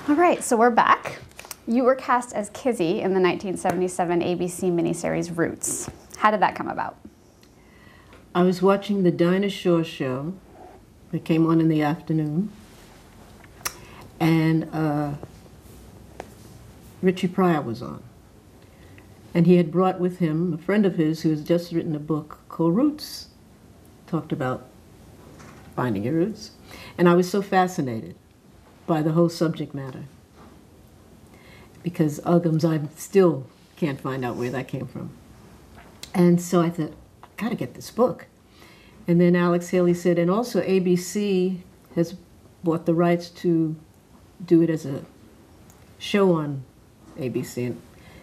All right, so we're back. You were cast as Kizzy in the 1977 ABC miniseries Roots. How did that come about? I was watching the Dinah Shore show that came on in the afternoon, and Richie Pryor was on. And he had brought with him a friend of his who has just written a book called Roots, talked about finding your roots. And I was so fascinated by the whole subject matter, because Uggams, I still can't find out where that came from. And so I thought, I've got to get this book. And then Alex Haley said, and also ABC has bought the rights to do it as a show on ABC.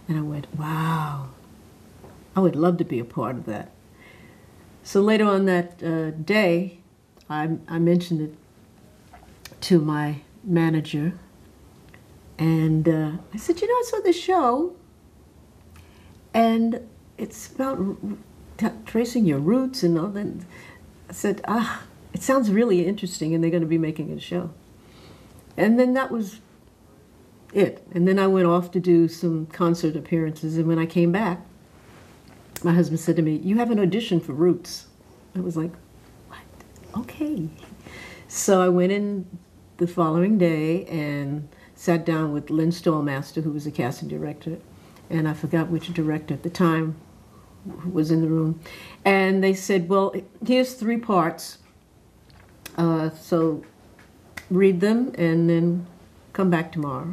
And I went, wow, I would love to be a part of that. So later on that day, I mentioned it to my manager, and I said, you know, I saw this show, and it's about tracing your roots and all that. I said, it sounds really interesting, and they're going to be making a show. And then that was it. And then I went off to do some concert appearances, and when I came back, my husband said to me, you have an audition for Roots. I was like, what? Okay. So I went in the following day and sat down with Lynn Stallmaster, who was the casting director, and I forgot which director at the time was in the room. And they said, well, here's 3 parts, so read them and then come back tomorrow.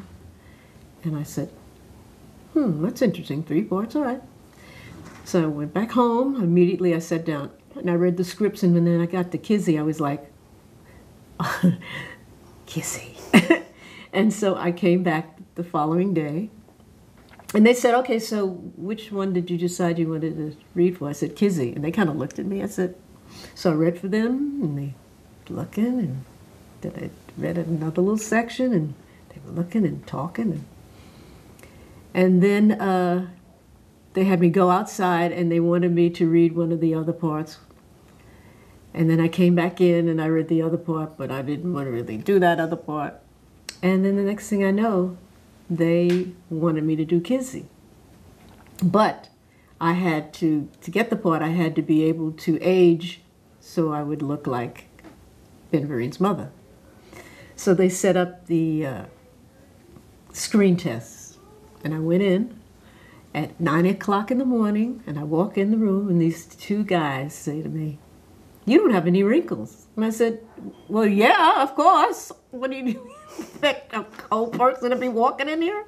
And I said, that's interesting, 3 parts, all right. So I went back home. Immediately I sat down and I read the scripts, and then I got to Kizzy. I was like, Kizzy. And so I came back the following day, and they said, okay, so which one did you decide you wanted to read for? I said, Kizzy. And they kind of looked at me. I said, so I read for them, and they were looking, and then I read another little section, and they were looking and talking. And then they had me go outside, and they wanted me to read one of the other parts. And then I came back in, and I read the other part, but I didn't want to really do that other part. And then the next thing I know, they wanted me to do Kizzy. But I had to get the part, I had to be able to age so I would look like Ben Vereen's mother. So they set up the screen tests, and I went in at 9 o'clock in the morning, and I walk in the room, and these 2 guys say to me, you don't have any wrinkles. And I said, well, yeah, of course. What do you expect a old person to be walking in here?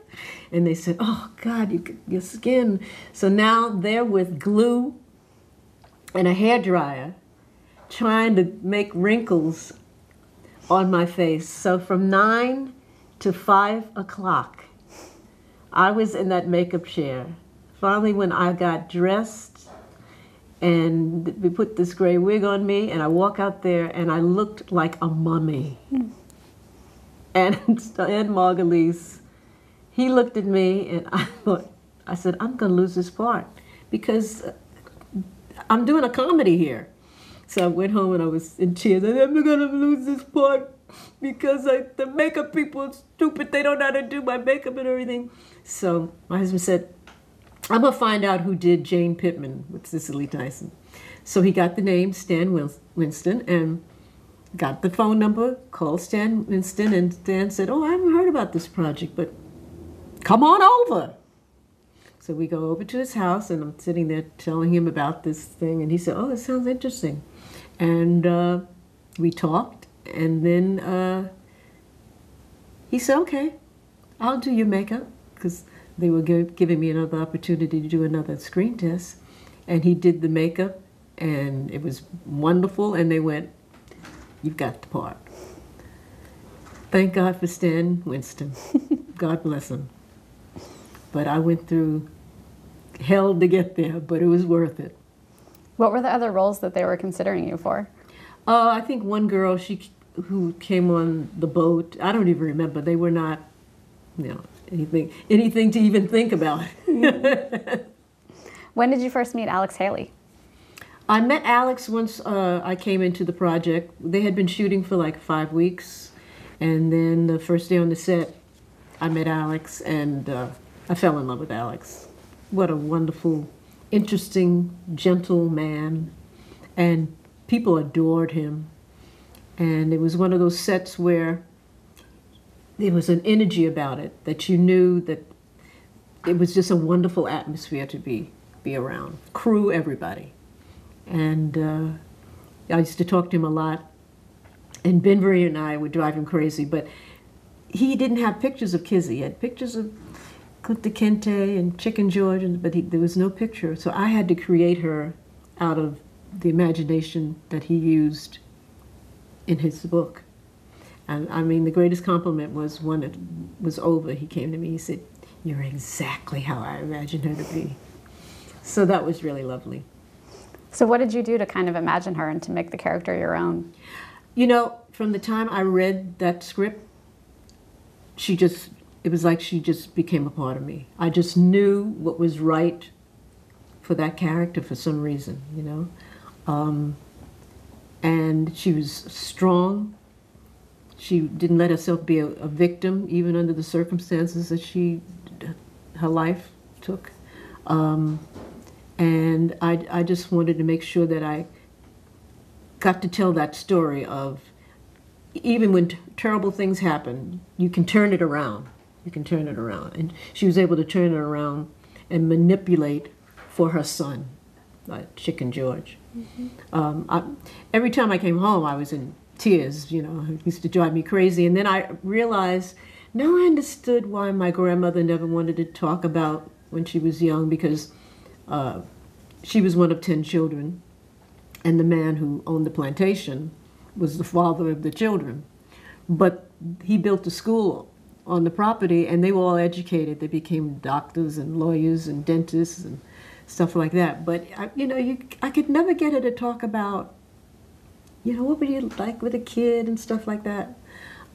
And they said, oh, God, your skin. So now they're with glue and a hairdryer trying to make wrinkles on my face. So from 9 to 5 o'clock, I was in that makeup chair. Finally, when I got dressed, and we put this gray wig on me, and I walk out there, and I looked like a mummy. And Ed Margulies, he looked at me, and I said, I'm going to lose this part, because I'm doing a comedy here. So I went home, and I was in tears. I said, I'm going to lose this part, because the makeup people are stupid. They don't know how to do my makeup and everything. So my husband said, I'm going to find out who did Jane Pittman with Cicely Tyson. So he got the name Stan Winston and got the phone number, called Stan Winston, and Stan said, oh, I haven't heard about this project, but come on over. So we go over to his house, and I'm sitting there telling him about this thing, and he said, oh, it sounds interesting. And we talked, and then he said, okay, I'll do your makeup, because they were giving me another opportunity to do another screen test. And he did the makeup, and it was wonderful, and they went, you've got the part. Thank God for Stan Winston. God bless him. But I went through hell to get there, but it was worth it. What were the other roles that they were considering you for? I think one girl, who came on the boat, I don't even remember. They were not, anything to even think about. When did you first meet Alex Haley? I met Alex once I came into the project. They had been shooting for like 5 weeks, and then the first day on the set, I met Alex, and I fell in love with Alex. What a wonderful, interesting, gentle man, and people adored him. And it was one of those sets where there was an energy about it that you knew that it was just a wonderful atmosphere to be around. Crew, everybody. And I used to talk to him a lot. And Benbury and I would drive him crazy, but he didn't have pictures of Kizzy. He had pictures of Kunta Kinte and Chicken George, but there was no picture. So I had to create her out of the imagination that he used in his book. And I mean, the greatest compliment was when it was over, he came to me, he said, "You're exactly how I imagined her to be." So that was really lovely. So what did you do to kind of imagine her and to make the character your own? You know, from the time I read that script, it was like she just became a part of me. I just knew what was right for that character for some reason, you know. And she was strong. She didn't let herself be a victim, even under the circumstances that her life took. And I just wanted to make sure that I got to tell that story of, even when terrible things happen, you can turn it around. You can turn it around. And she was able to turn it around and manipulate for her son, like Chicken George. Mm-hmm. Every time I came home, I was in tears, you know. It used to drive me crazy. And then I realized, now I understood why my grandmother never wanted to talk about when she was young, because she was one of 10 children, and the man who owned the plantation was the father of the children. But he built a school on the property, and they were all educated. They became doctors and lawyers and dentists and stuff like that. But, you know, I could never get her to talk about, you know, what would you like with a kid and stuff like that.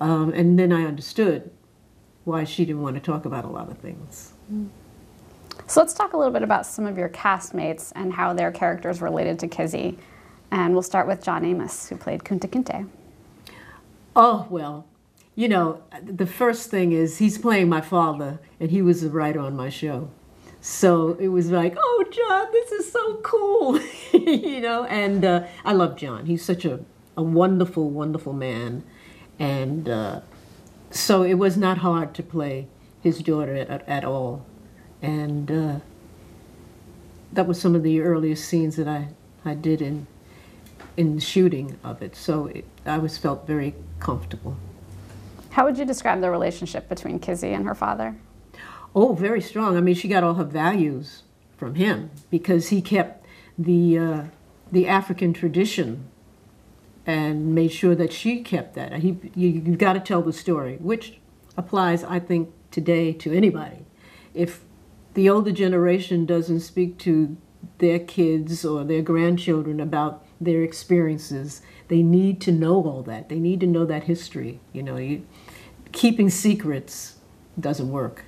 And then I understood why she didn't want to talk about a lot of things. So let's talk a little bit about some of your castmates and how their characters related to Kizzy. And we'll start with John Amos, who played Kunta Kinte. Oh, well, you know, the first thing is he's playing my father, and he was the writer on my show. So it was like, oh, John, this is so cool, you know, and I love John. He's such a wonderful, wonderful man. And so it was not hard to play his daughter at all. And that was some of the earliest scenes that I did in the shooting of it. So I felt very comfortable. How would you describe the relationship between Kizzy and her father? Oh, very strong. I mean, she got all her values from him because he kept the African tradition and made sure that she kept that. You've got to tell the story, which applies, I think, today to anybody. If the older generation doesn't speak to their kids or their grandchildren about their experiences, they need to know all that. They need to know that history. You know, keeping secrets doesn't work,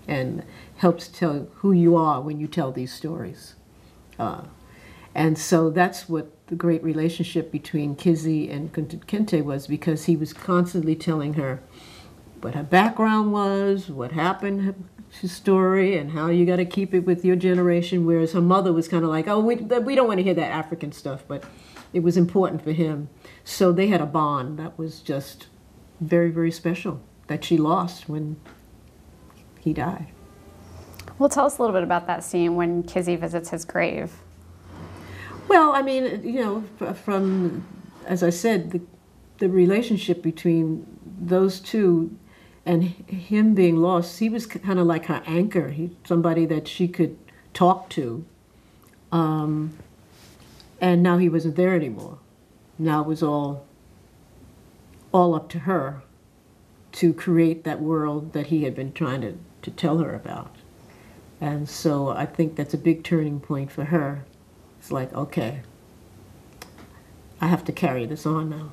and helps tell who you are when you tell these stories. And so that's what the great relationship between Kizzy and Kunta Kinte was, because he was constantly telling her what her background was, what happened, his story, and how you got to keep it with your generation, whereas her mother was kind of like, oh, we don't want to hear that African stuff, but it was important for him. So they had a bond that was just very, very special, that she lost when he died. Well, tell us a little bit about that scene when Kizzy visits his grave. Well, I mean, you know, from, as I said, the relationship between those two and him being lost, he was kind of like her anchor, somebody that she could talk to. And now he wasn't there anymore. Now it was all up to her to create that world that he had been trying to tell her about. And so I think that's a big turning point for her. It's like, okay, I have to carry this on now.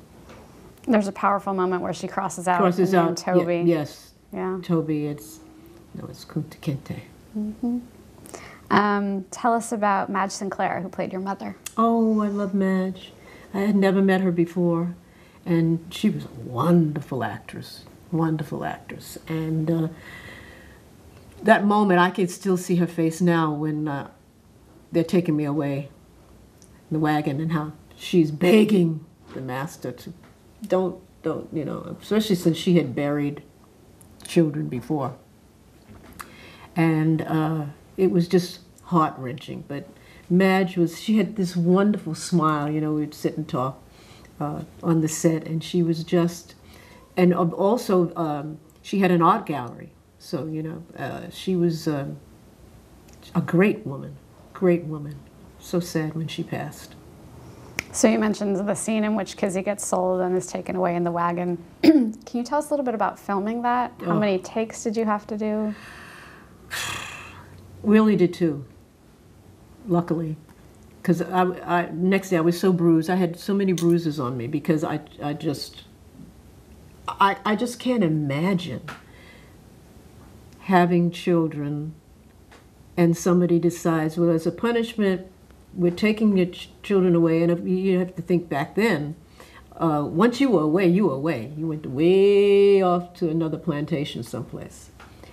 There's a powerful moment where she crosses out Toby. Yes. Yeah. Toby, it's Kunta Kinte. Mm-hmm. Tell us about Madge Sinclair, who played your mother. Oh, I love Madge. I had never met her before, and she was a wonderful actress. wonderful actress. And that moment, I can still see her face now when they're taking me away in the wagon, and how she's begging the master to don't, you know, especially since she had buried children before. And it was just heart-wrenching. But Madge she had this wonderful smile, you know, we'd sit and talk on the set, and she was just, and also she had an art gallery. So, you know, she was a great woman, great woman. So sad when she passed. So you mentioned the scene in which Kizzy gets sold and is taken away in the wagon. Can you tell us a little bit about filming that? How many takes did you have to do? We only did 2, luckily. Because next day I was so bruised. I had so many bruises on me because I just can't imagine having children and somebody decides, well, as a punishment, we're taking your children away. And if you have to think back then, once you were away, you were away. You went way off to another plantation someplace.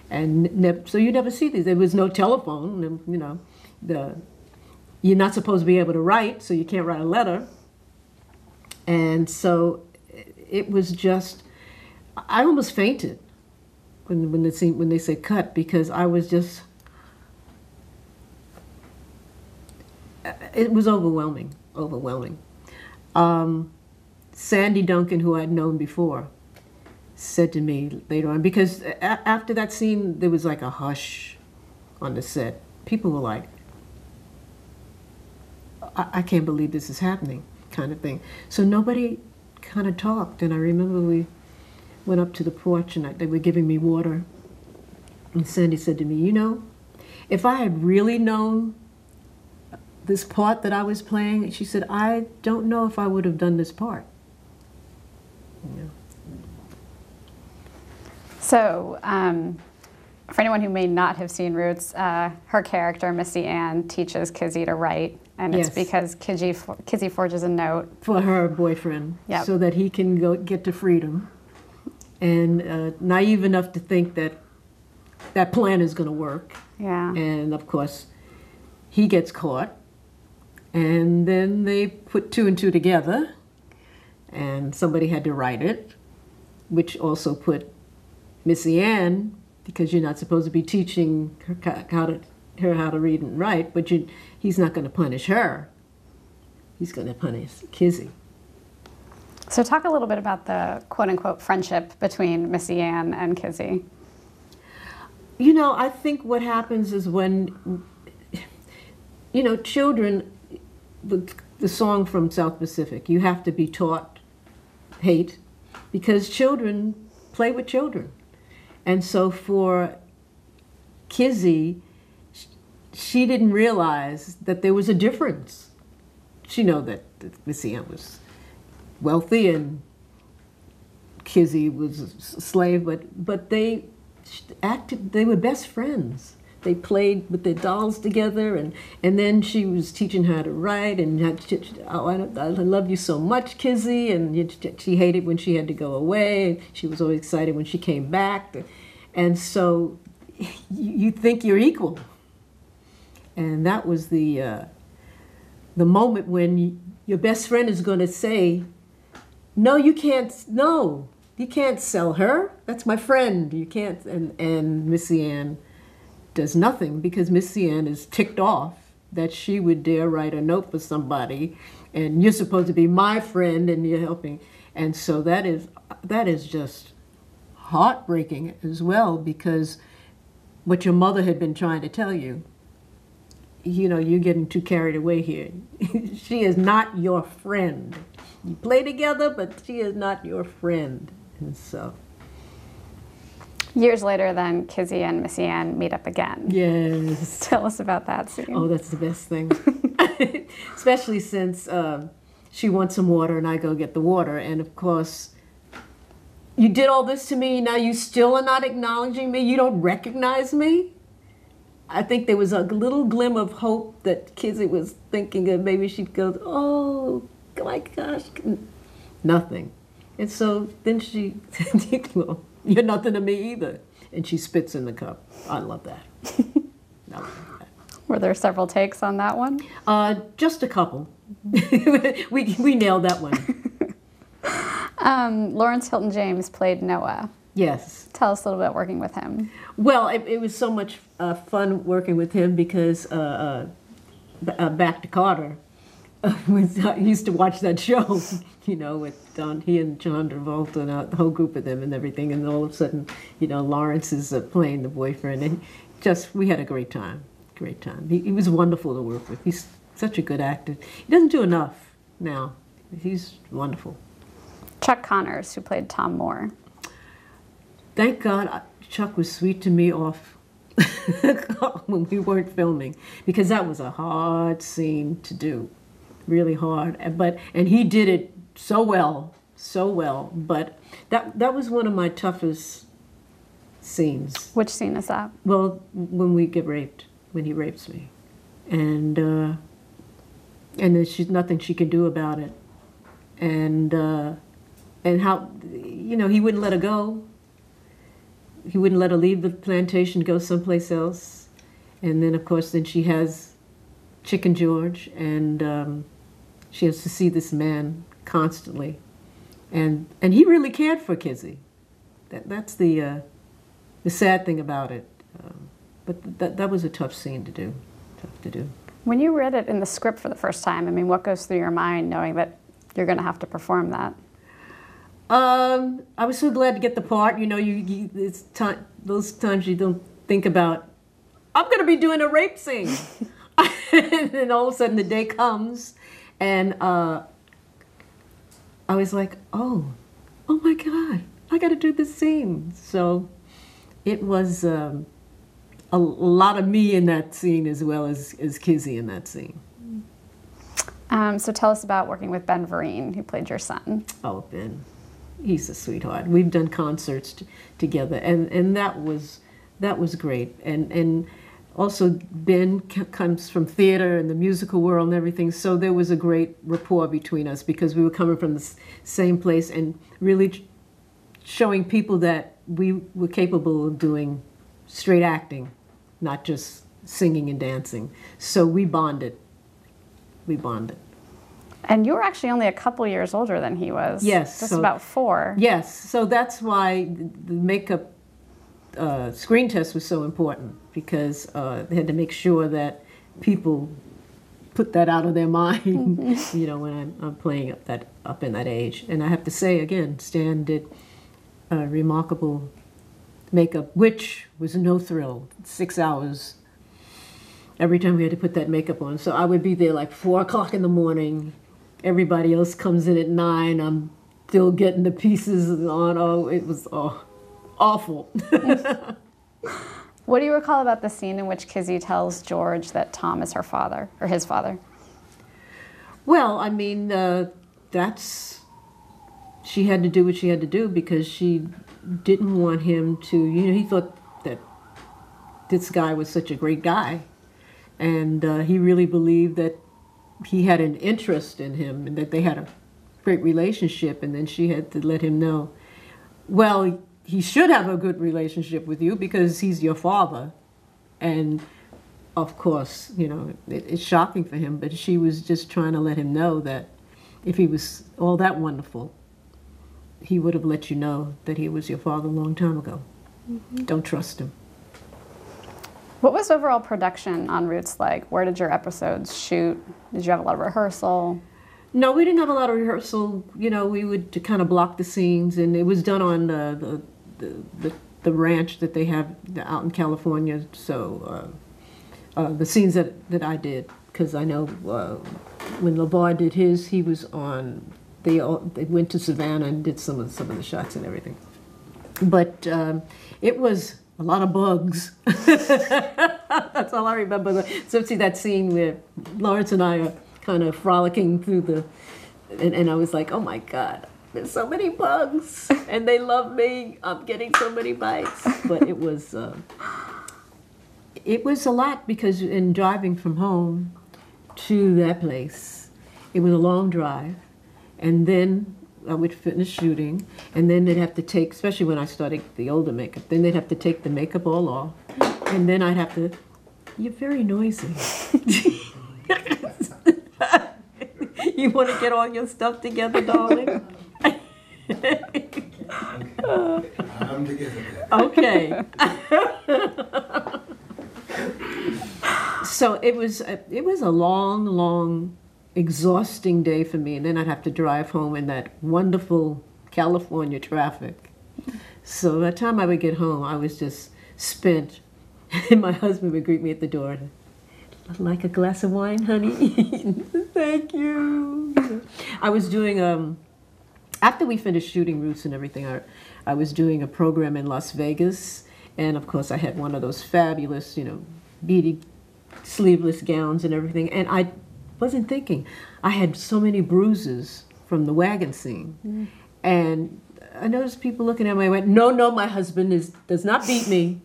And so you never see these. There was no telephone, and, you know, you're not supposed to be able to write, so you can't write a letter. And so it was just, I almost fainted when they said cut, because I was just, it was overwhelming. Sandy Duncan, who I'd known before, said to me later on, because after that scene, there was like a hush on the set. People were like, I can't believe this is happening, kind of thing. So nobody kind of talked. And I remember we went up to the porch and they were giving me water. And Sandy said to me, you know, if I had really known this part that I was playing, she said, I don't know if I would have done this part. Yeah. So, for anyone who may not have seen Roots, her character, Missy Ann, teaches Kizzy to write, and it's because Kizzy forges a note for her boyfriend, so that he can get to freedom, and naive enough to think that that plan is going to work. Yeah. And of course, he gets caught, and then they put 2 and 2 together, and somebody had to write it, which also put Missy Ann, because you're not supposed to be teaching her how to read and write, but he's not going to punish her. He's going to punish Kizzy. So talk a little bit about the quote-unquote friendship between Missy Ann and Kizzy. You know, I think what happens is when, you know, children, the song from South Pacific, you have to be taught hate, because children play with children. And so for Kizzy, she didn't realize that there was a difference. She knew that Missy Ann was wealthy and Kizzy was a slave, but they were best friends. They played with their dolls together, and then she was teaching her how to write, and I love you so much, Kizzy, and she hated when she had to go away. She was always excited when she came back, and so you think you're equal. And that was the moment when your best friend is going to say, no, you can't sell her. That's my friend. You can't. And Missy Ann does nothing, because Missy Ann is ticked off that she would dare write a note for somebody, and you're supposed to be my friend and you're helping. And so that is just heartbreaking as well, because what your mother had been trying to tell you, you know, you're getting too carried away here. She is not your friend. You play together, but she is not your friend. And so years later, then, Kizzy and Missy Ann meet up again. yes. Tell us about that scene. Oh, that's the best thing. Especially since she wants some water and I go get the water. And of course, you did all this to me, now you still are not acknowledging me? You don't recognize me? I think there was a little glimmer of hope that Kizzy was thinking of, maybe she'd go, oh my gosh, nothing. And so then she, well, You're nothing to me either. And she spits in the cup. I love that. I love that. Were there several takes on that one? Just a couple. we nailed that one. Lawrence Hilton James played Noah. Yes. Tell us a little bit working with him. Well, it was so much fun working with him because Back to Carter, I used to watch that show, you know, with he and John Travolta and the whole group of them and everything, and all of a sudden, you know, Lawrence is playing the boyfriend, and we had a great time. Great time. He was wonderful to work with. He's such a good actor. He doesn't do enough now. He's wonderful. Chuck Connors, who played Tom Moore. Thank God Chuck was sweet to me off when we weren't filming, because that was a hard scene to do, really hard. And he did it so well. But that was one of my toughest scenes. Which scene is that? Well, when we get raped. When he rapes me, and there's nothing she can do about it, and how, you know, he wouldn't let her go. He wouldn't let her leave the plantation, go someplace else, and then of course she has Chicken George, and she has to see this man constantly, and he really cared for Kizzy. That's the sad thing about it. But that was a tough scene to do. Tough to do. When you read it in the script for the first time, I mean, what goes through your mind knowing that you're going to have to perform that? I was so glad to get the part. You know, it's those times you don't think about, I'm going to be doing a rape scene. And then all of a sudden the day comes, and I was like, oh my God, I got to do this scene. So it was a lot of me in that scene as well as Kizzy in that scene. So tell us about working with Ben Vereen, who played your son. Oh, Ben, he's a sweetheart. We've done concerts together, and that was great. And also Ben comes from theater and the musical world and everything, so there was a great rapport between us because we were coming from the same place and really showing people that we were capable of doing straight acting, not just singing and dancing. So we bonded. And you were actually only a couple years older than he was. Yes. Just about 4. Yes. So that's why the makeup screen test was so important, because they had to make sure that people put that out of their mind, you know, when I'm playing up in that age. And I have to say, again, Stan did remarkable makeup, which was no thrill. 6 hours every time we had to put that makeup on. So I would be there like 4 o'clock in the morning. Everybody else comes in at 9. I'm still getting the pieces on. Oh, it was awful. What do you recall about the scene in which Kizzy tells George that Tom is her father, or his father? Well, I mean, she had to do what she had to do because she didn't want him to, you know, he thought that this guy was such a great guy, and he really believed that he had an interest in him and that they had a great relationship, and then she had to let him know, well, he should have a good relationship with you because he's your father. And of course, you know, it's shocking for him, but she was just trying to let him know that if he was all that wonderful, he would have let you know that he was your father a long time ago. Mm-hmm. Don't trust him. What was overall production on Roots like? Where did your episodes shoot? Did you have a lot of rehearsal? No, we didn't have a lot of rehearsal. You know, we would kind of block the scenes, and it was done on the ranch that they have out in California. So the scenes that I did, because I know when LeVar did his, he was on. They went to Savannah and did some of the shots and everything. But it was a lot of bugs. That's all I remember. So see that scene where Lawrence and I are kind of frolicking through and I was like, oh my God, there's so many bugs, and they love me. I'm getting so many bites. But it was a lot, because in driving from home to that place, it was a long drive. And then I would finish shooting, and then they'd have to take, especially when I started the older makeup, then they'd have to take the makeup all off, and then I'd have to, you're very noisy. You want to get all your stuff together, darling? I'm together. Okay. So it was a long, long, exhausting day for me, and then I'd have to drive home in that wonderful California traffic. So by the time I would get home, I was just spent, and my husband would greet me at the door. Like a glass of wine, honey? Thank you. I was doing, after we finished shooting Roots and everything, I was doing a program in Las Vegas, and of course I had one of those fabulous, beaded sleeveless gowns and everything, and I wasn't thinking. I had so many bruises from the wagon scene, and I noticed people looking at me. I went, no, my husband does not beat me.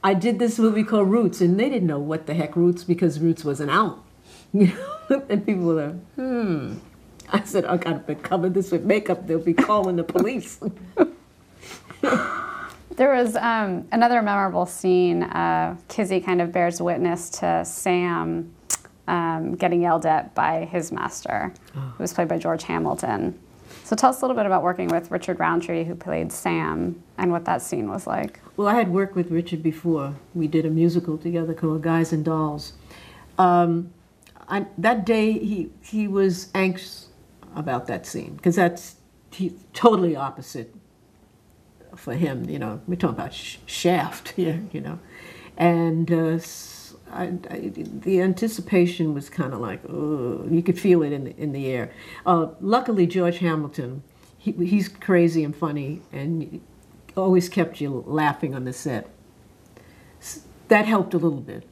I did this movie called Roots, and they didn't know what the heck Roots, because Roots wasn't out. And people were like, I said, I gotta cover this with makeup. They'll be calling the police. There was another memorable scene. Kizzy kind of bears witness to Sam getting yelled at by his master, who was played by George Hamilton. So tell us a little bit about working with Richard Roundtree, who played Sam, and what that scene was like. Well, I had worked with Richard before. We did a musical together called Guys and Dolls. That day, he was anxious about that scene, because he's totally opposite for him. We're talking about Shaft here, and the anticipation was kind of like, you could feel it in the air. Luckily, George Hamilton, he's crazy and funny, and always kept you laughing on the set. That helped a little bit.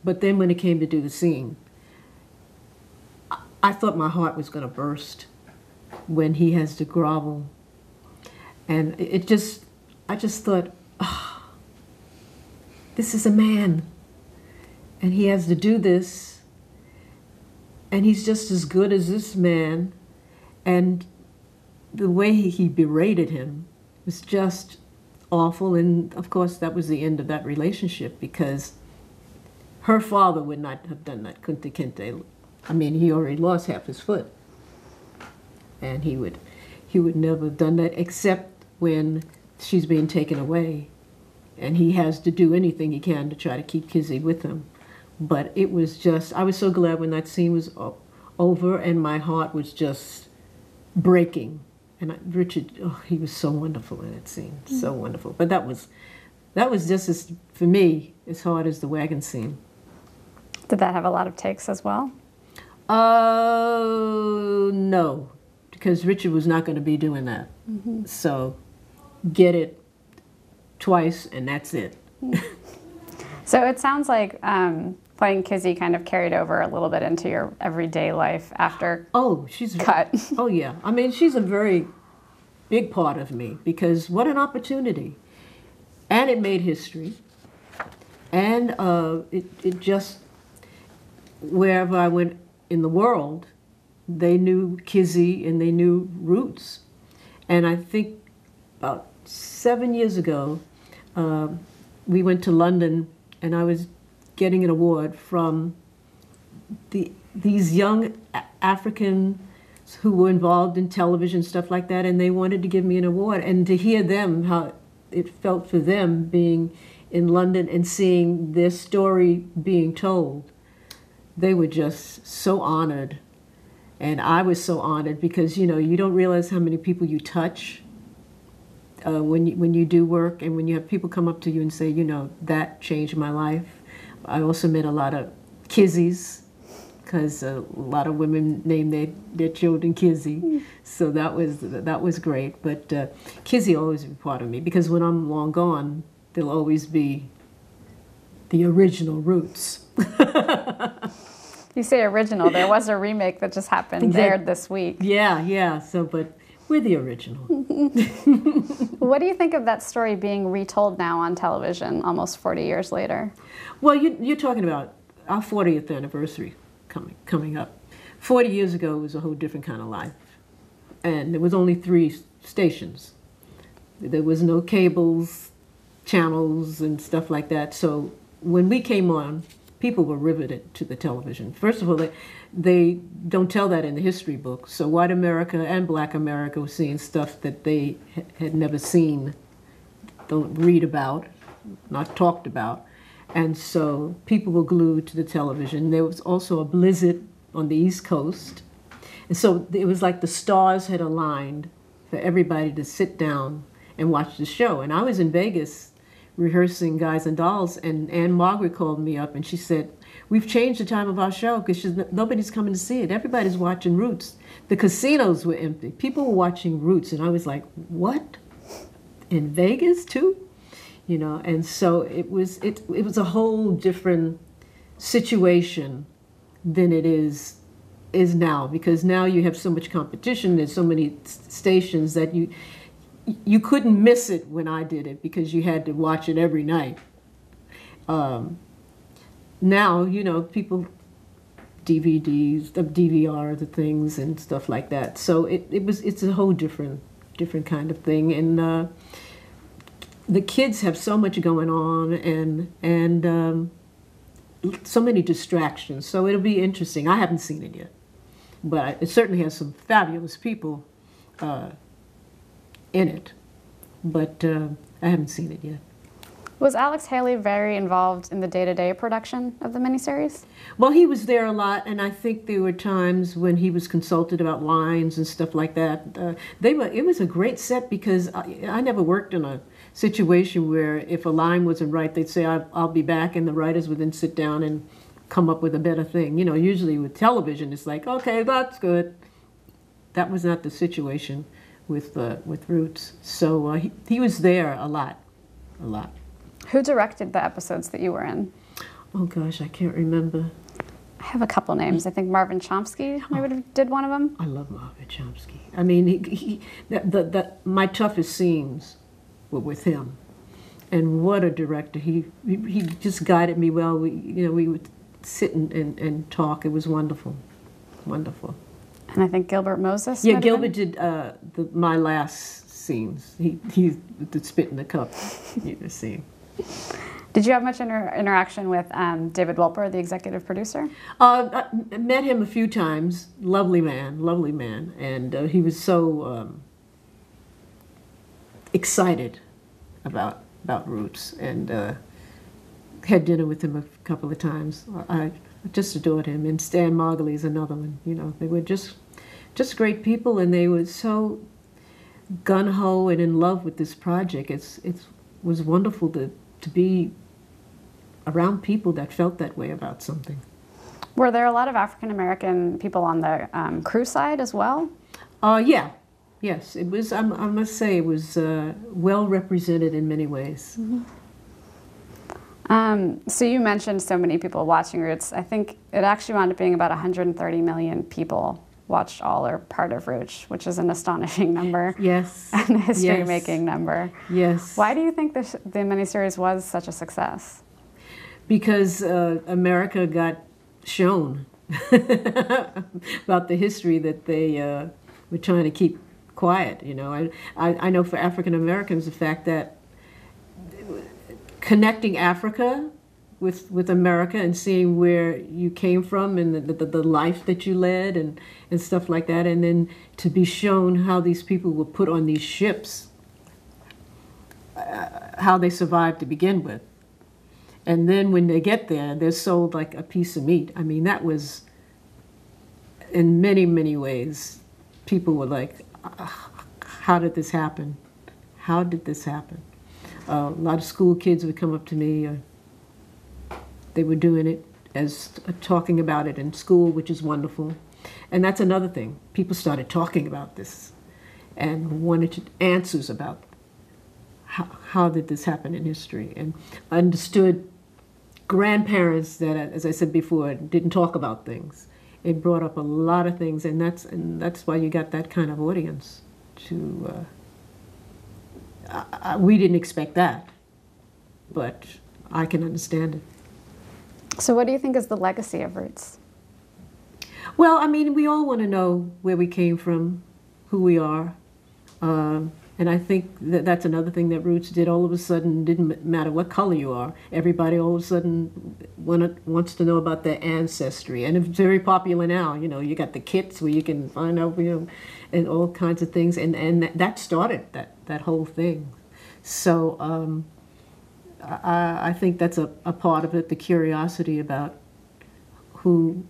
But then when it came to do the scene, I thought my heart was going to burst when he has to grovel. And I just thought, this is a man. And he has to do this. And he's just as good as this man. And the way he berated him was just awful. And of course, that was the end of that relationship, because her father would not have done that. Kunta Kinte. I mean, he already lost half his foot. And he would never have done that, except when she's being taken away. And he has to do anything he can to try to keep Kizzy with him. But it was just, I was so glad when that scene was over, and my heart was just breaking. And Richard, he was so wonderful in that scene, so wonderful. But that was just, as, for me, as hard as the wagon scene. Did that have a lot of takes as well? No, because Richard was not going to be doing that. So get it twice, and that's it. So it sounds like playing Kizzy kind of carried over a little bit into your everyday life after she's cut. Oh, yeah. I mean, she's a very big part of me, because what an opportunity. And it made history. And it just, wherever I went in the world, they knew Kizzy and they knew Roots. And I think about 7 years ago, we went to London, and I was getting an award from these young Africans who were involved in television, stuff like that, and they wanted to give me an award. And to hear them, how it felt for them being in London and seeing their story being told, they were just so honored. And I was so honored, because, you don't realize how many people you touch when you do work, and when you have people come up to you and say, that changed my life. I also met a lot of Kizzies, because a lot of women name their children Kizzy. So that was great. But Kizzy will always be part of me, because when I'm long gone, there'll always be the original Roots. You say original. There was a remake that just happened, aired this week. Yeah. So, but we're the original. What do you think of that story being retold now on television, almost 40 years later? Well, you're talking about our 40th anniversary coming up. 40 years ago was a whole different kind of life. and there was only 3 stations. There was no cables, channels, and stuff like that. So when we came on, people were riveted to the television. First of all, they don't tell that in the history books. So white America and black America were seeing stuff that they had never seen, don't read about, not talked about. And so people were glued to the television. There was also a blizzard on the East Coast. And so it was like the stars had aligned for everybody to sit down and watch the show. And I was in Vegas rehearsing Guys and Dolls, and Anne Margaret called me up and she said, we've changed the time of our show because nobody's coming to see it. Everybody's watching Roots. The casinos were empty. People were watching Roots, and I was like, what? In Vegas too? You know, and so it was a whole different situation than it is now, because now you have so much competition. There's so many stations that you couldn't miss it when I did it because you had to watch it every night. Now, you know, people DVDs, the DVR, the things and stuff like that. So it's a whole different kind of thing, and the kids have so much going on and so many distractions. So it'll be interesting. I haven't seen it yet, but it certainly has some fabulous people in it, but I haven't seen it yet. Was Alex Haley very involved in the day-to-day production of the miniseries? Well, he was there a lot, and I think there were times when he was consulted about lines and stuff like that. It was a great set because I never worked in a situation where if a line wasn't right, they'd say, I'll be back, and the writers would then sit down and come up with a better thing. You know, usually with television, it's like, okay, that's good. That was not the situation with Roots. So he was there a lot. Who directed the episodes that you were in? Oh gosh, I can't remember. I have a couple names. I think Marvin Chomsky maybe did one of them. I love Marvin Chomsky. I mean, my toughest scenes were with him, and what a director! He just guided me well. We would sit and talk. It was wonderful, wonderful. And I think Gilbert Moses. Yeah, Gilbert did my last scenes. He the spit in the cup, scene. Did you have much interaction with David Wolper, the executive producer? I met him a few times. Lovely man, and he was so excited about Roots, and had dinner with him a couple of times. I just adored him, and Stan Margolese, another one. You know, they were just great people, and they were so gung-ho and in love with this project. It was wonderful to be around people that felt that way about something. Were there a lot of African American people on the crew side as well? Yeah. Yes, it was. I must say, it was well represented in many ways. Mm-hmm. So you mentioned so many people watching Roots. I think it actually wound up being about 130 million people watched all or part of Roots, which is an astonishing number. Yes. And a history-making number. Yes. Why do you think the miniseries was such a success? Because America got shown about the history that they were trying to keep quiet. You know, I know for African Americans, the fact that connecting Africa with America and seeing where you came from and the life that you led and stuff like that, and then to be shown how these people were put on these ships, how they survived to begin with. And then when they get there, they're sold like a piece of meat. I mean, that was, in many, many ways, people were like, how did this happen? How did this happen? A lot of school kids would come up to me. They were doing it as talking about it in school, which is wonderful. And that's another thing. People started talking about this and wanted answers about how did this happen in history, and understood grandparents that, as I said before, didn't talk about things. It brought up a lot of things, and that's why you got that kind of audience. We didn't expect that, but I can understand it. So what do you think is the legacy of Roots? Well, I mean, we all want to know where we came from, who we are. And I think that that's another thing that Roots did. All of a sudden, didn't matter what color you are, everybody all of a sudden wants to know about their ancestry. And it's very popular now. You know, you got the kits where you can find out, you know, and all kinds of things. And that started that whole thing. So I think that's a part of it, the curiosity about who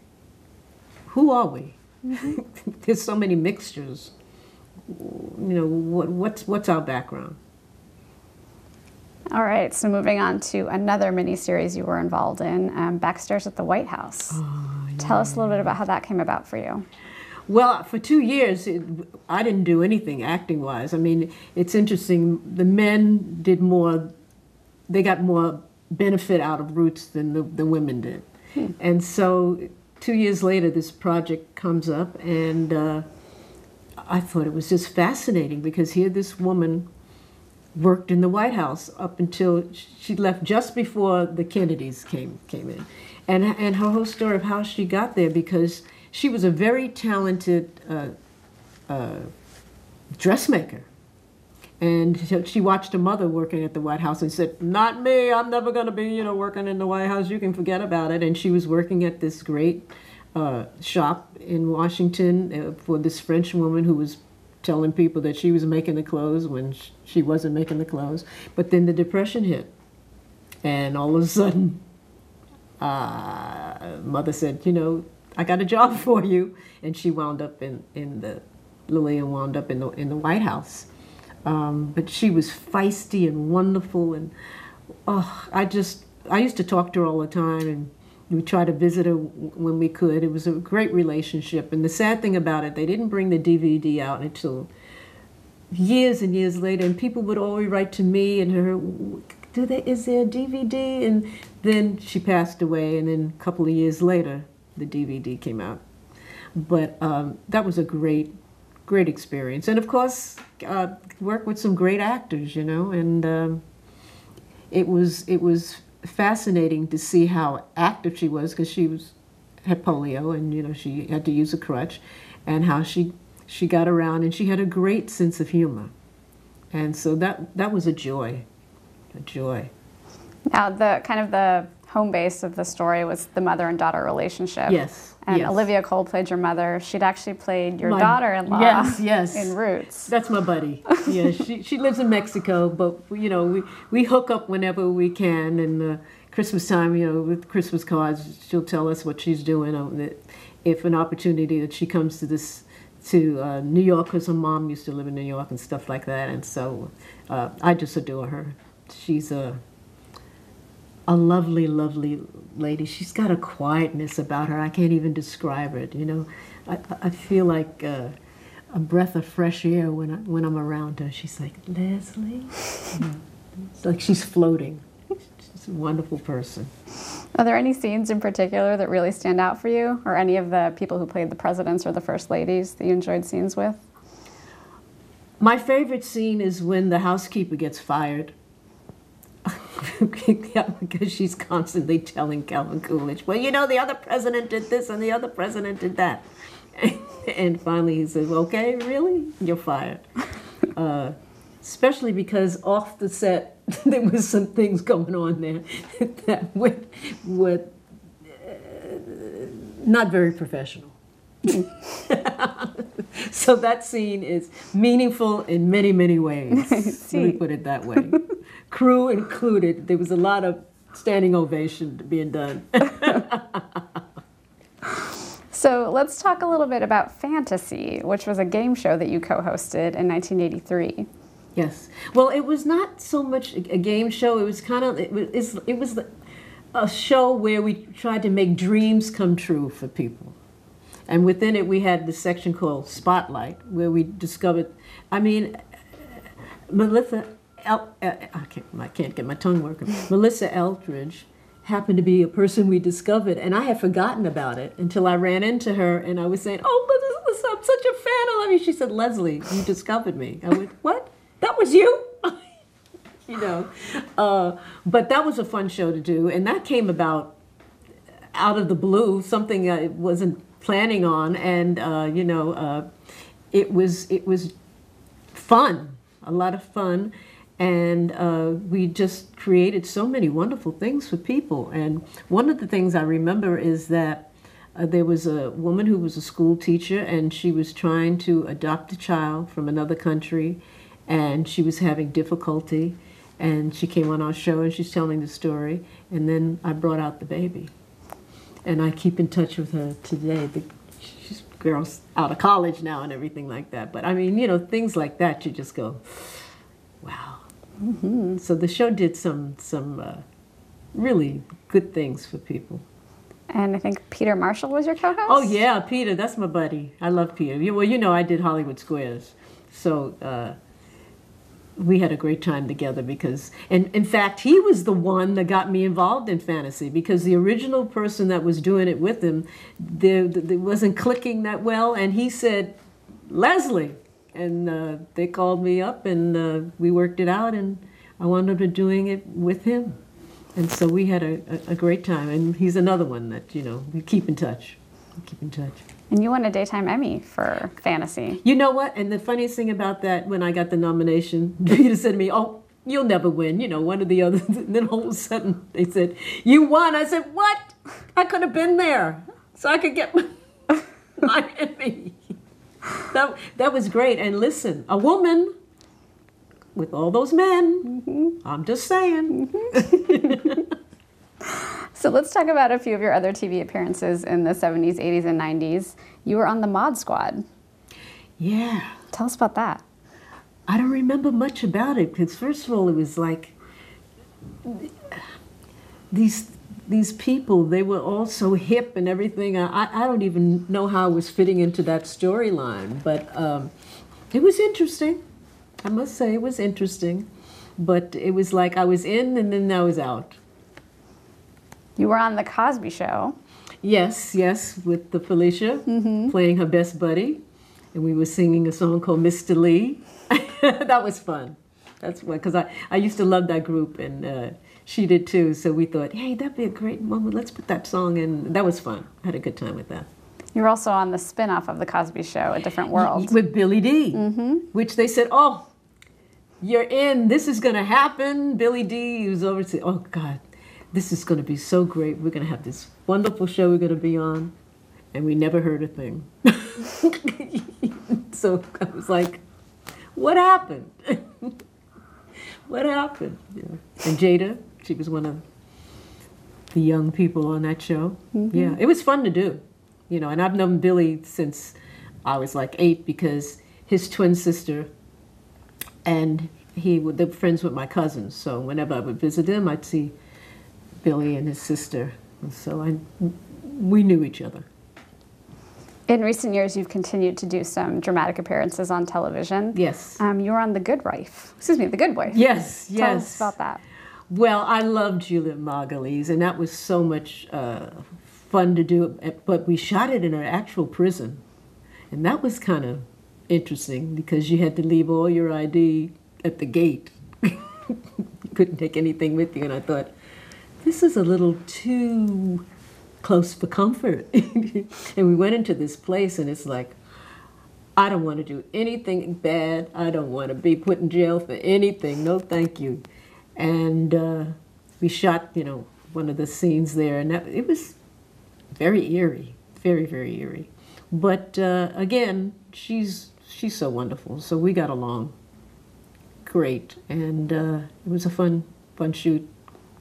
are we? Mm-hmm. There's so many mixtures. You know, what's our background? All right, so moving on to another miniseries you were involved in, Backstairs at the White House. Oh, yeah. Tell us a little bit about how that came about for you. Well, for 2 years, I didn't do anything acting-wise. I mean, it's interesting. The men did more, they got more benefit out of Roots than the women did. And so 2 years later, this project comes up, and I thought it was just fascinating because here this woman worked in the White House up until she left just before the Kennedys came in. And her whole story of how she got there, because she was a very talented dressmaker. And she watched her mother working at the White House and said, "Not me, I'm never going to be, you know, working in the White House, you can forget about it." And she was working at this great shop in Washington for this French woman who was telling people that she was making the clothes when she wasn't making the clothes. But then the Depression hit, and all of a sudden, mother said, "You know, I got a job for you," and she wound up Lillian wound up in the White House. But she was feisty and wonderful, and I used to talk to her all the time, and we tried to visit her when we could. It was a great relationship. And the sad thing about it, they didn't bring the DVD out until years and years later. And people would always write to me and her, is there a DVD? And then she passed away. And then a couple of years later, the DVD came out. But that was a great experience. And of course, worked with some great actors, you know. And it was fascinating to see how active she was, because she had polio, and you know, she had to use a crutch, and how she got around, and she had a great sense of humor, and so that was a joy. Now, the home base of the story was the mother and daughter relationship. Yes. And yes. Olivia Cole played your mother. She'd actually played your daughter-in-law. Yes. In Roots. That's my buddy. Yeah, she lives in Mexico, but you know, we hook up whenever we can. And Christmas time, you know, with Christmas cards, she'll tell us what she's doing. If an opportunity that she comes to New York, because her mom used to live in New York and stuff like that. And so I just adore her. She's a lovely, lovely lady. She's got a quietness about her. I can't even describe it. You know, I feel like a breath of fresh air when I'm around her. She's like, "Leslie," it's like she's floating. She's a wonderful person. Are there any scenes in particular that really stand out for you, or any of the people who played the presidents or the first ladies that you enjoyed scenes with? My favorite scene is when the housekeeper gets fired. Because she's constantly telling Calvin Coolidge, "Well, you know, the other president did this and the other president did that." And finally he says, "Okay, really? You're fired." Especially because off the set, there was some things going on there that were not very professional. So that scene is meaningful in many, many ways. Let me put it that way. Crew included, there was a lot of standing ovation being done. So let's talk a little bit about Fantasy, which was a game show that you co-hosted in 1983. Yes. Well, it was not so much a game show. It was kind of, it was a show where we tried to make dreams come true for people. And within it, we had this section called Spotlight, where we discovered, I mean, I can't get my tongue working. Melissa Eldridge happened to be a person we discovered, and I had forgotten about it until I ran into her, and I was saying, "Oh, Melissa, I'm such a fan of you." She said, "Leslie, you discovered me." I went, "What? That was you?" You know, but that was a fun show to do, and that came about out of the blue, something I wasn't planning on, and you know, it was fun, a lot of fun, and we just created so many wonderful things for people. And one of the things I remember is that there was a woman who was a school teacher, and she was trying to adopt a child from another country, and she was having difficulty. And she came on our show, and she's telling the story, and then I brought out the baby. And I keep in touch with her today. She's girls out of college now and everything like that. But I mean, you know, things like that, you just go, wow. Mm-hmm. So the show did some really good things for people. And I think Peter Marshall was your co-host? Oh, yeah, Peter. That's my buddy. I love Peter. Well, you know, I did Hollywood Squares. So we had a great time together because, and in fact, he was the one that got me involved in fantasy, because the original person that was doing it with him, there wasn't clicking that well, and he said, Leslie, and they called me up, and we worked it out, and I wound up doing it with him, and so we had a great time, and he's another one that, you know, we keep in touch. And you won a Daytime Emmy for fantasy. You know what? And the funniest thing about that, when I got the nomination, Peter said to me, oh, you'll never win, you know, one or the other. And then all of a sudden they said, you won. I said, what? I could have been there so I could get my Emmy. That was great. And listen, a woman with all those men, mm-hmm. I'm just saying. Mm-hmm. So let's talk about a few of your other TV appearances in the 70s, 80s, and 90s. You were on the Mod Squad. Yeah. Tell us about that. I don't remember much about it, because first of all, it was like these people, they were all so hip and everything. I don't even know how I was fitting into that storyline, but it was interesting. I must say it was interesting, but it was like I was in and then I was out. You were on The Cosby Show. Yes, with the Felicia, mm-hmm. playing her best buddy. And we were singing a song called Mr. Lee. That was fun. That's what, because I used to love that group, and she did too. So we thought, hey, that'd be a great moment. Let's put that song in. That was fun. I had a good time with that. You were also on the spin-off of The Cosby Show, A Different World. With Billy D, mm-hmm. which they said, oh, you're in. This is going to happen. Billy D was over to say, oh, God. This is going to be so great. We're going to have this wonderful show we're going to be on. And we never heard a thing. So I was like, what happened? What happened? Yeah. And Jada, she was one of the young people on that show. Mm-hmm. Yeah, it was fun to do. You know, and I've known Billy since I was like 8, because his twin sister and they were friends with my cousins. So whenever I would visit him, I'd see Billy and his sister, and so we knew each other. In recent years, you've continued to do some dramatic appearances on television. Yes. You were on The Good Wife. Excuse me, The Good Wife. Yes. Tell us about that. Well, I loved Julia Margulies, and that was so much fun to do, but we shot it in an actual prison, and that was kind of interesting, because you had to leave all your ID at the gate. You couldn't take anything with you, and I thought, this is a little too close for comfort. And we went into this place, and it's like, I don't want to do anything bad. I don't want to be put in jail for anything. No, thank you. And we shot, you know, one of the scenes there, and it was very eerie, very, very eerie. But again, she's so wonderful. So we got along great, and it was a fun shoot.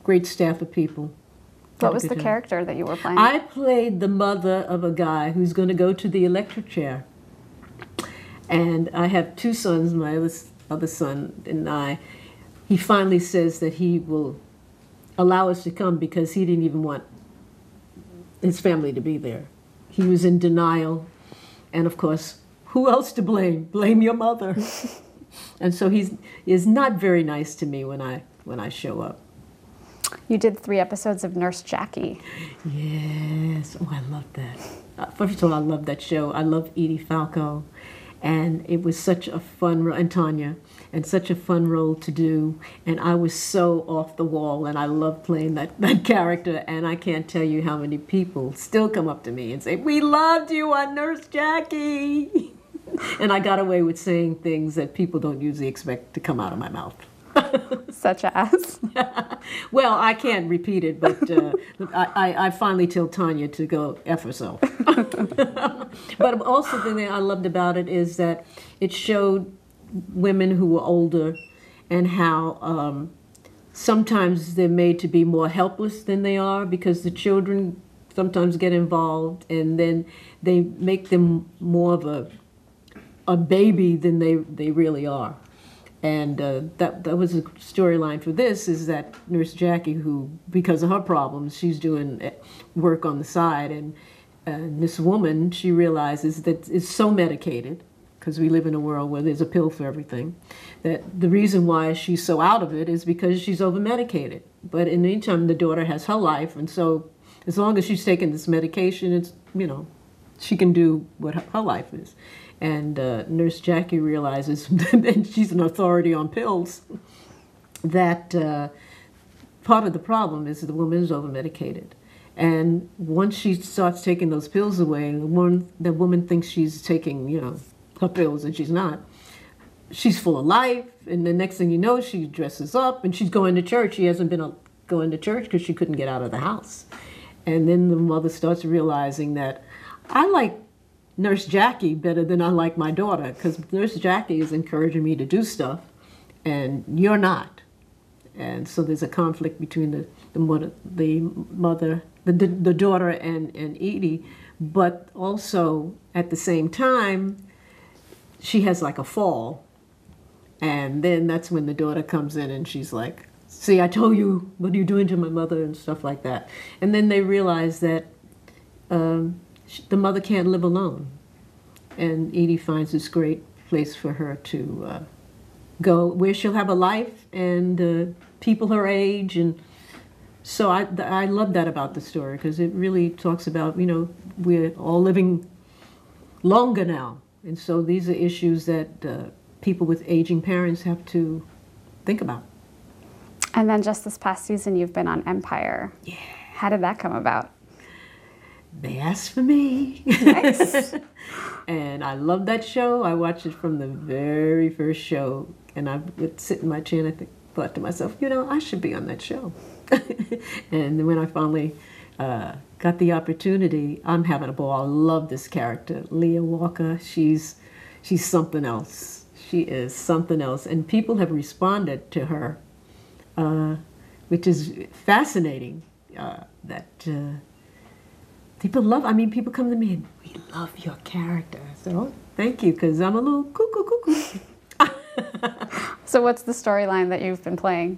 Great staff of people. What was the character that you were playing? I played the mother of a guy who's going to go to the electric chair. And I have 2 sons, my other son and I. He finally says that he will allow us to come, because he didn't even want his family to be there. He was in denial. And of course, who else to blame? Blame your mother. And so he is not very nice to me when I show up. You did 3 episodes of Nurse Jackie. Yes. Oh, I love that. First of all, I love that show. I love Edie Falco. And it was such a fun role, and Tanya, and such a fun role to do. And I was so off the wall, and I loved playing that character. And I can't tell you how many people still come up to me and say, we loved you on Nurse Jackie. And I got away with saying things that people don't usually expect to come out of my mouth. Such as? Well, I can't repeat it, but I finally tell Tanya to go F herself. But also the thing I loved about it is that it showed women who were older and how sometimes they're made to be more helpless than they are because the children sometimes get involved and then they make them more of a baby than they really are. And that was a storyline for this, is that Nurse Jackie, who, because of her problems, she's doing work on the side, and this woman, she realizes that it's so medicated, because we live in a world where there's a pill for everything, that the reason why she's so out of it is because she's over-medicated. But in the meantime, the daughter has her life, and so as long as she's taking this medication, it's, you know, she can do what her life is. And Nurse Jackie realizes, and she's an authority on pills, that part of the problem is the woman is over-medicated. And once she starts taking those pills away, the woman thinks she's taking, you know, her pills, and she's not. She's full of life, and the next thing you know, she dresses up, and she's going to church. She hasn't been going to church because she couldn't get out of the house. And then the mother starts realizing that, I like Nurse Jackie better than I like my daughter, because Nurse Jackie is encouraging me to do stuff, and you're not. And so there's a conflict between the daughter and Edie, but also at the same time, she has like a fall, and then that's when the daughter comes in and she's like, "See, I told you, what are you doing to my mother?" and stuff like that. And then they realize that the mother can't live alone. And Edie finds this great place for her to go, where she'll have a life and people her age. And so I love that about the story, because it really talks about, you know, we're all living longer now. And so these are issues that people with aging parents have to think about. And then just this past season, you've been on Empire. Yeah. How did that come about? They asked for me. Nice. And I love that show. I watched it from the very first show. And I would sit in my chair and thought to myself, you know, I should be on that show. And when I finally got the opportunity, I'm having a ball. I love this character, Leah Walker. She's something else. She is something else. And people have responded to her, which is fascinating, that people love, I mean, people come to me and, "We love your character." So thank you, because I'm a little cuckoo. So what's the storyline that you've been playing?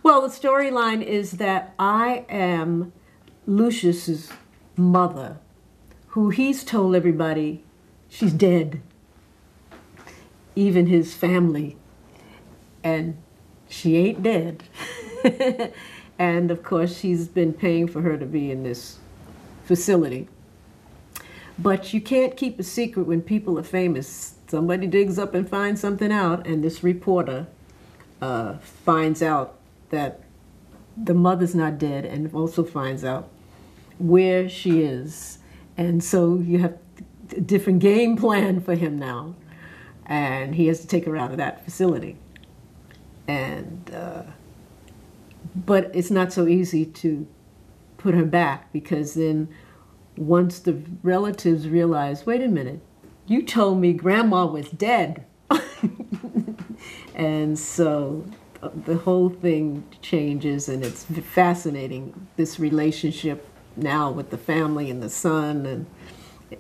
Well, the storyline is that I am Lucius's mother, who he's told everybody she's dead, even his family, and she ain't dead. And of course, he's been paying for her to be in this facility. But you can't keep a secret when people are famous. Somebody digs up and finds something out, and this reporter finds out that the mother's not dead, and also finds out where she is. And so you have a different game plan for him now, and he has to take her out of that facility. And but it's not so easy to put her back, because then once the relatives realize, wait a minute, you told me grandma was dead. And so the whole thing changes, and it's fascinating, this relationship now with the family and the son, and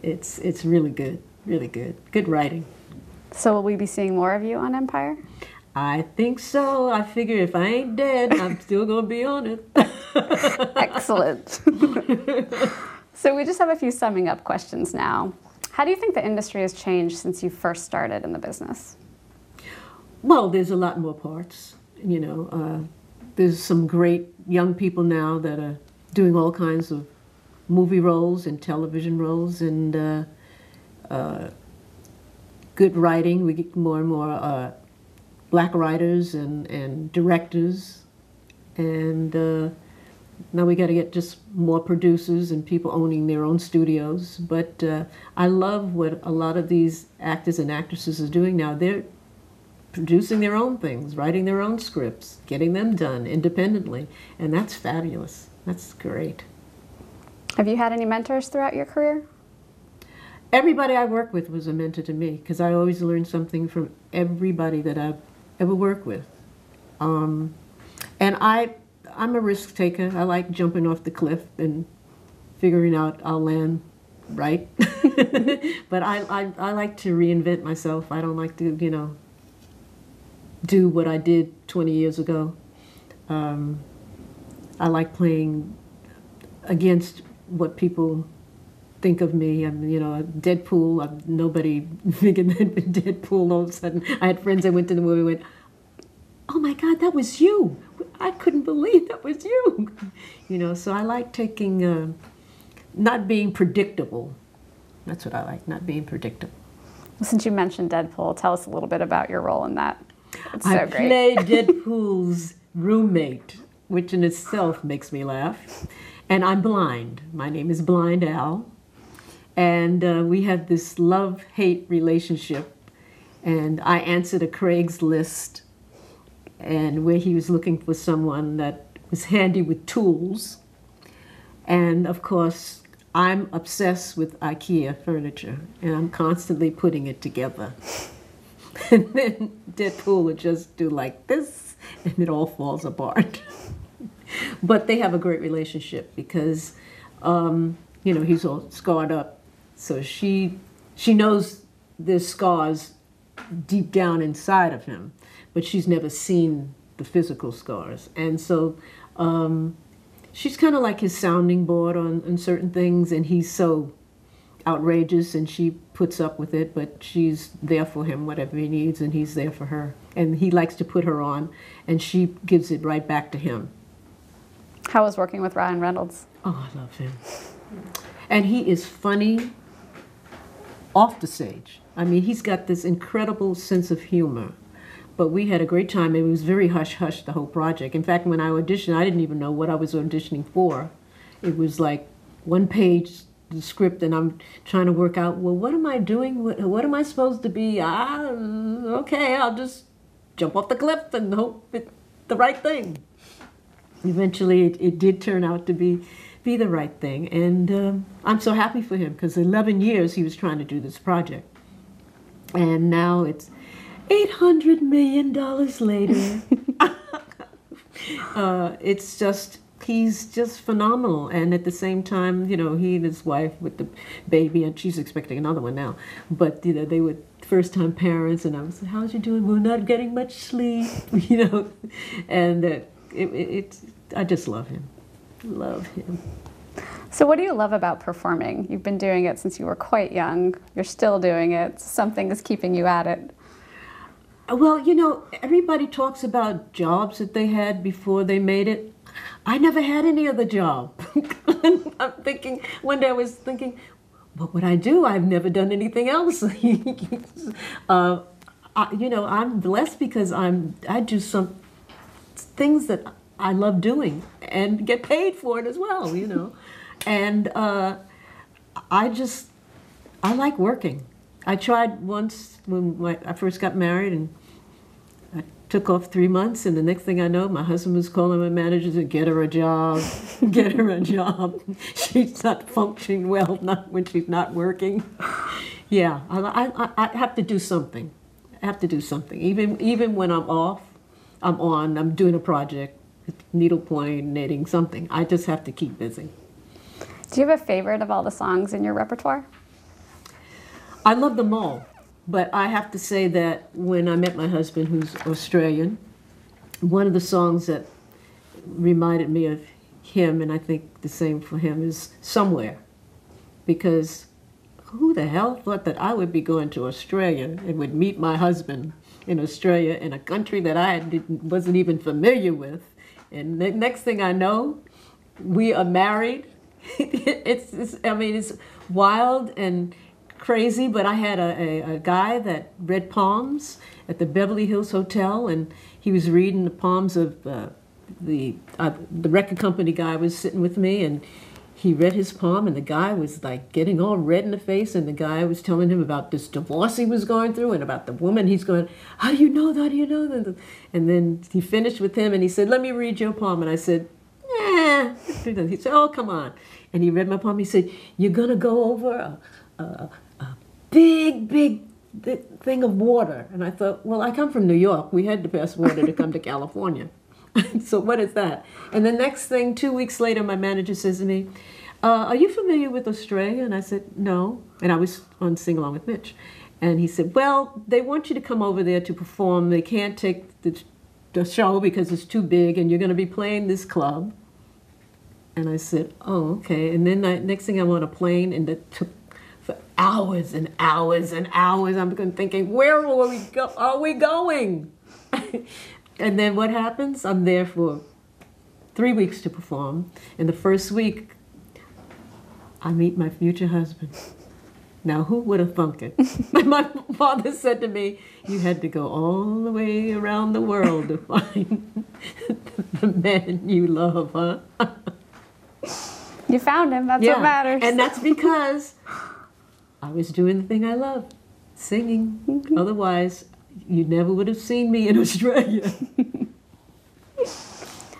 it's really good, really good. Good writing. So will we be seeing more of you on Empire? I think so. I figure if I ain't dead, I'm still going to be on it. Excellent. So we just have a few summing up questions now. How do you think the industry has changed since you first started in the business? Well, there's a lot more parts. You know, there's some great young people now that are doing all kinds of movie roles and television roles, and good writing. We get more and more black writers and directors, and Now we got to get just more producers and people owning their own studios. But I love what a lot of these actors and actresses are doing now. They're producing their own things, writing their own scripts, getting them done independently. And that's fabulous. That's great. Have you had any mentors throughout your career? Everybody I worked with was a mentor to me because I always learned something from everybody that I've ever worked with. And I'm a risk taker. I like jumping off the cliff and figuring out I'll land right. But I like to reinvent myself. I don't like to, you know, do what I did 20 years ago. I like playing against what people think of me. I'm, you know, Deadpool. Nobody figured that Deadpool. All of a sudden, I had friends that went to the movie and went, "Oh my God, that was you! I couldn't believe that was you." You know, so I like taking, not being predictable. That's what I like, not being predictable. Well, since you mentioned Deadpool, tell us a little bit about your role in that. It's so great. I played Deadpool's roommate, which in itself makes me laugh. And I'm blind. My name is Blind Al. And we had this love-hate relationship. And I answered a Craigslist, and where he was looking for someone that was handy with tools. And of course, I'm obsessed with IKEA furniture, and I'm constantly putting it together. And then Deadpool would just do like this, and it all falls apart. But they have a great relationship because, you know, he's all scarred up. So she knows there's scars deep down inside of him, but she's never seen the physical scars. And so she's kind of like his sounding board on certain things, and he's so outrageous, and she puts up with it, but she's there for him, whatever he needs, and he's there for her. And he likes to put her on, and she gives it right back to him. How was working with Ryan Reynolds? Oh, I love him. And he is funny off the stage. I mean, he's got this incredible sense of humor. But we had a great time. It was very hush-hush, the whole project. In fact, when I auditioned, I didn't even know what I was auditioning for. It was like one page, the script, and I'm trying to work out, well, what am I doing? What am I supposed to be? Okay, I'll just jump off the cliff and hope it's the right thing. Eventually, it did turn out to be the right thing. And I'm so happy for him, because 11 years he was trying to do this project. And now it's $800 million later. It's just, he's just phenomenal. And at the same time, you know, he and his wife with the baby, and she's expecting another one now. But, you know, they were first-time parents, and I was like, how's you doing? We're not getting much sleep, you know. And I just love him. Love him. So what do you love about performing? You've been doing it since you were quite young. You're still doing it. Something is keeping you at it. Well, you know, everybody talks about jobs that they had before they made it. I never had any other job. I'm thinking, one day I was thinking, what would I do? I've never done anything else. You know, I'm blessed because I do some things that I love doing and get paid for it as well, you know. And I like working. I tried once when I first got married, and I took off 3 months, and the next thing I know, my husband was calling my manager to get her a job, get her a job. She's not functioning well, not when she's not working. Yeah, I have to do something. I have to do something. Even when I'm off, I'm doing a project, needlepoint, knitting, something. I just have to keep busy. Do you have a favorite of all the songs in your repertoire? I love them all, but I have to say that when I met my husband, who's Australian, one of the songs that reminded me of him, and I think the same for him, is Somewhere. Because who the hell thought that I would be going to Australia and would meet my husband in Australia, in a country that I wasn't even familiar with? And the next thing I know, we are married. I mean, it's wild and crazy, but I had a guy that read palms at the Beverly Hills Hotel, and he was reading the palms of the record company guy was sitting with me, and he read his poem, and the guy was like getting all red in the face, and the guy was telling him about this divorce he was going through and about the woman. He's going, how do you know that? How do you know that? And then he finished with him, and he said, let me read your poem. And I said, eh. He said, oh, come on. And he read my poem. He said, you're going to go over a big thing of water. And I thought, well, I come from New York. We had to pass water to come to California. So what is that? And the next thing, 2 weeks later, my manager says to me, are you familiar with Australia? And I said, no. And I was on Sing Along with Mitch. And he said, well, they want you to come over there to perform. They can't take the show because it's too big, and you're going to be playing this club. And I said, oh, okay. And then next thing I'm on a plane, and it took for hours and hours and hours. I'm thinking, where are we going? And then what happens? I'm there for 3 weeks to perform. And the first week, I meet my future husband. Now, who would have thunk it? My father said to me, you had to go all the way around the world to find the man you love, huh? You found him, that's what matters. And that's because I was doing the thing I love, singing. Mm-hmm. Otherwise, you never would have seen me in Australia.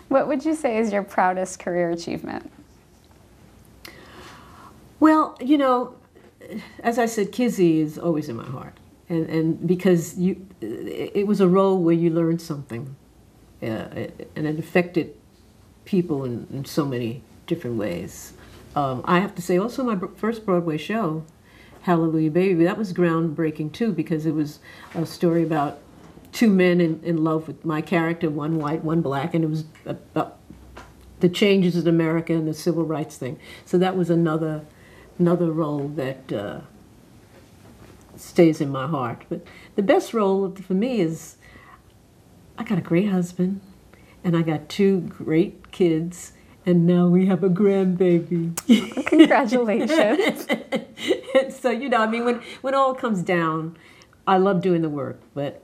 What would you say is your proudest career achievement? Well, you know, as I said, Kizzy is always in my heart. And because it was a role where you learned something. And it affected people in so many different ways. I have to say also my first Broadway show, Hallelujah Baby, that was groundbreaking too, because it was a story about two men in love with my character, one white, one black, and it was about the changes in America and the civil rights thing. So that was another role that stays in my heart. But the best role for me is I got a great husband, and I got 2 great kids, and now we have a grandbaby. Congratulations. So, you know, I mean, when all comes down, I love doing the work, but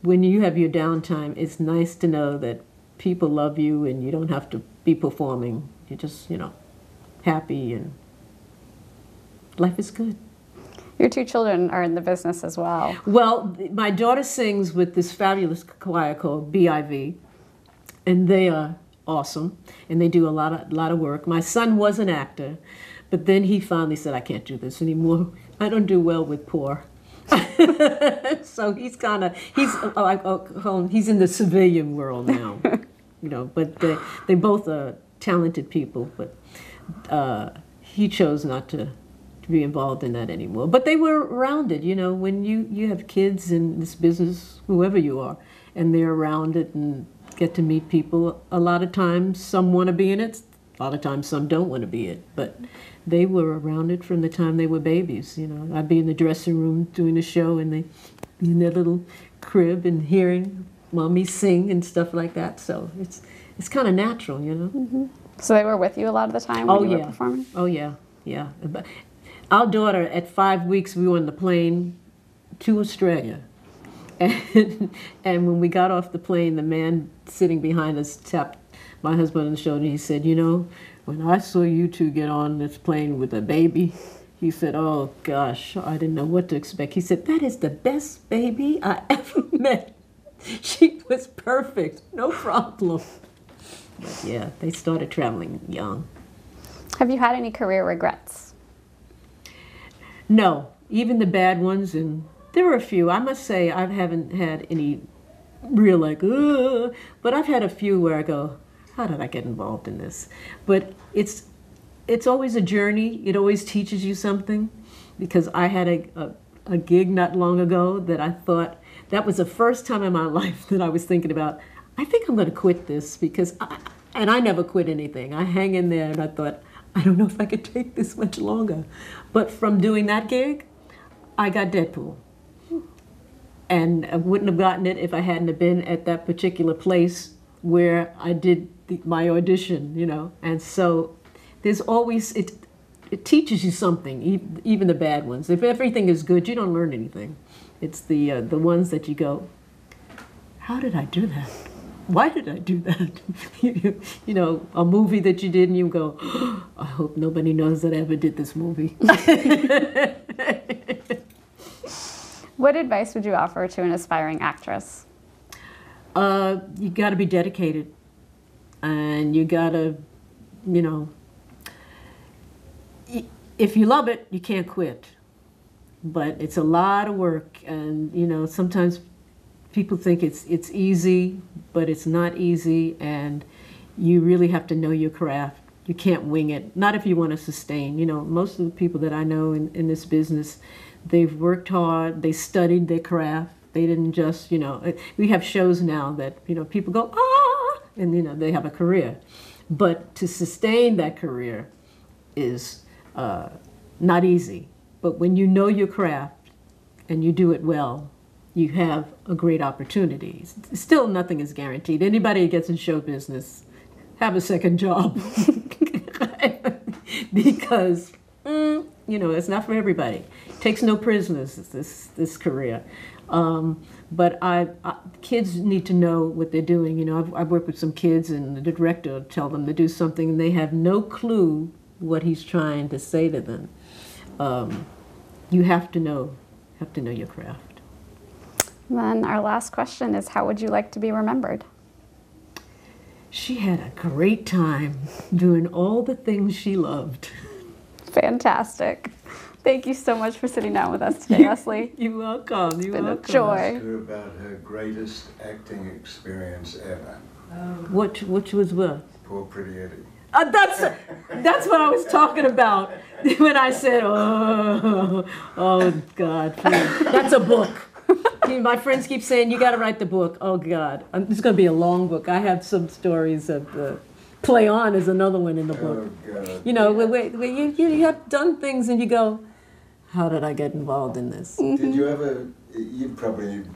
when you have your downtime, it's nice to know that people love you and you don't have to be performing. You're just, you know, happy, and life is good. Your 2 children are in the business as well. Well, my daughter sings with this fabulous choir called BIV, and they are awesome, and they do a lot of work. My son was an actor, but then he finally said, I can't do this anymore. I don't do well with poor. So he's he's in the civilian world now, you know. But they both are talented people, but he chose not to be involved in that anymore. But they were around it, you know. When you have kids in this business, whoever you are, and they're around it and get to meet people, a lot of times some want to be in it, a lot of times some don't want to be it. But they were around it from the time they were babies, you know. I'd be in the dressing room doing a show, and they be in their little crib and hearing mommy sing and stuff like that. So it's kind of natural, you know. Mm-hmm. So they were with you a lot of the time when you were performing? Oh, yeah, yeah. Our daughter, at 5 weeks, we were on the plane to Australia. And when we got off the plane, the man sitting behind us tapped my husband on the shoulder, and he said, you know, when I saw you 2 get on this plane with a baby, he said, oh, gosh, I didn't know what to expect. He said, that is the best baby I ever met. She was perfect, no problem. But yeah, they started traveling young. Have you had any career regrets? No, even the bad ones, and there were a few. I must say I haven't had any real like, ugh, but I've had a few where I go, how did I get involved in this? But it's always a journey. It always teaches you something, because I had a gig not long ago that I thought, that was the first time in my life that I was thinking about, I think I'm going to quit this, because I never quit anything. I hang in there, and I thought, I don't know if I could take this much longer. But from doing that gig, I got Deadpool. And I wouldn't have gotten it if I hadn't have been at that particular place where I did my audition, you know. And so there's always, it teaches you something, even the bad ones. If everything is good, you don't learn anything. It's the ones that you go, how did I do that? why did I do that? You know, a movie that you did and you go, I hope nobody knows that I ever did this movie. What advice would you offer to an aspiring actress? You got to be dedicated, and you got to, you know, if you love it, you can't quit. But it's a lot of work, and you know, sometimes people think it's easy, but it's not easy, and you really have to know your craft. You can't wing it, not if you want to sustain. You know, most of the people that I know in this business, they've worked hard, they studied their craft. They didn't just, you know, we have shows now that, you know, people go, ah, and, you know, they have a career. But to sustain that career is not easy. But when you know your craft and you do it well, you have a great opportunity. Still, nothing is guaranteed. Anybody who gets in show business, have a second job. Because, you know, it's not for everybody. It takes no prisoners, this career. But kids need to know what they're doing. You know, I've worked with some kids, and the director will tell them to do something, and they have no clue what he's trying to say to them. You have to know your craft. Then our last question is, how would you like to be remembered? She had a great time doing all the things she loved. Fantastic. Thank you so much for sitting down with us today, Leslie. You're welcome. You're welcome. It's been a joy. Ask her about her greatest acting experience ever. Which was what? Poor Pretty Eddie. That's what I was talking about when I said, oh God, please. That's a book. My friends keep saying, you got to write the book. Oh God, it's going to be a long book. I have some stories of Play On is another one in the book. Oh God. You know, where you have done things and you go, how did I get involved in this? Did you ever, you probably